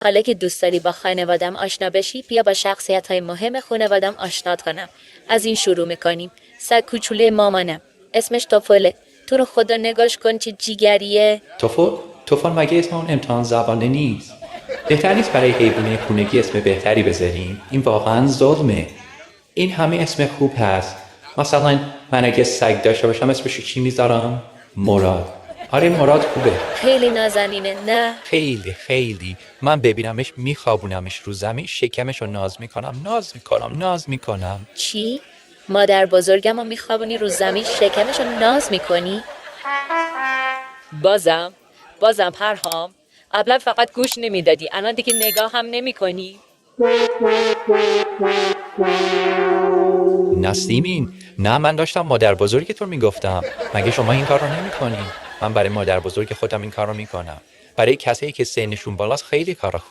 حالا که دوست داری با خانوادم آشنا بشی بیا با شخصیت‌های مهم خانوادم آشنات کنم. از این شروع میکنیم. سگ کوچولوی مامانم اسمش توفله. تو رو خدا نگاش کن چه جیگریه. توفان مگه اسم اون امتحان زبانه نیست؟ بهتر نیست برای حیوانه خونگی اسم بهتری بذاریم؟ این واقعا ظلمه. این همه اسم خوب هست. مثلا من اگه سگ داشته باشم اسمشو چی میذارم؟ مراد. آره مراد خوبه. خیلی نازنینه نه؟ خیلی من ببینمش میخوابونمش رو زمین، شکمشو ناز میکنم. چی؟ مادر بزرگم رو میخوابونی رو زمین شکمش رو ناز میکنی؟ بازم پرهام. قبلا فقط گوش نمیدادی الان دیگه نگاه هم نمی کنی؟ نسیمین، نه من داشتم مادر بزرگتون میگفتم. مگه شما این کار رو نمی کنین؟ من برای مادر بزرگ خودم این کار رو میکنم. برای کسایی که سنشون بالاست خیلی کار خوب